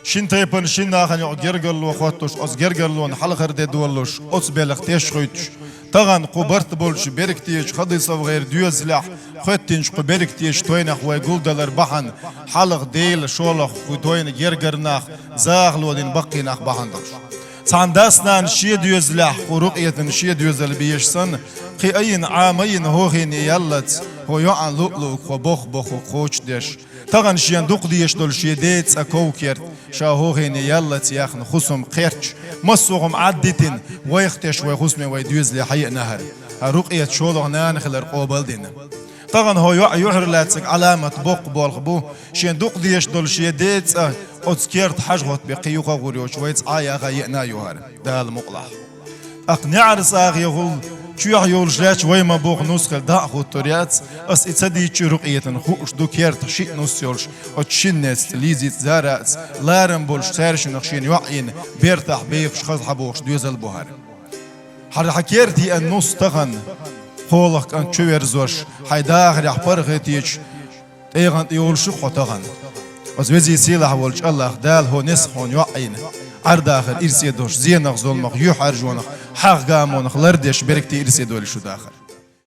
شين تيبن شين ناخن يعجرجل وخوتش أزجرجلون حلقر دولش أصبلخ تشخيتش تغن قبرت بولش بركتيش خدي صغير ديوزلح ختنش قبركتيش توينخ ويقول دلر بحن حلق ديل شولخ وتوين جرجرناخ زاغلودين بقيناخ بحندش صنداسنا نشي ديوزلح ورقية نشي ديوزل بيشسن قي أين عامين هوهين يلت هو يعن لؤلؤ وبخ بخ وخوش ديش تغن شيان دوق ديش دول شي ديت أكوكيرت شاهوهين يلت ياخن خصم قيرتش مصوغم عدتين ويختش ويخصمي ويديوزلي حي نهر رقية شولغ نانخ الرقوبال دين طبعا هو يحر لاتسك علامة بوق بولخبو شين دوق ديش دول شي ديت أتسكيرت حجوت بقيوغا غوريوش ويتس آيا غيئنا يوهر ده المقلح أقنع رساغ يغل شو يحيول جلاش ويما بوغ نسخل داخو التوريات أس إتسادي چو رقية خوش دو كيرت شيء نسيولش أتشنست ليزيت زارات لارن بولش سارش نخشين يوعين بيرتاح بيخش خز حبوش دوزل بوهر حر حكيرتي النص تغن خولك أن تشوير زوش حيداغ ريح برغتيش تيغن يول شخو تغن وزوزي سيلح ولش الله دال هو نسخون يوعين أرداخر إرسي دوش زينخ ظلمخ يوحر جونخ حق قامونخ لردش بركتي إرسي دولي شو داخل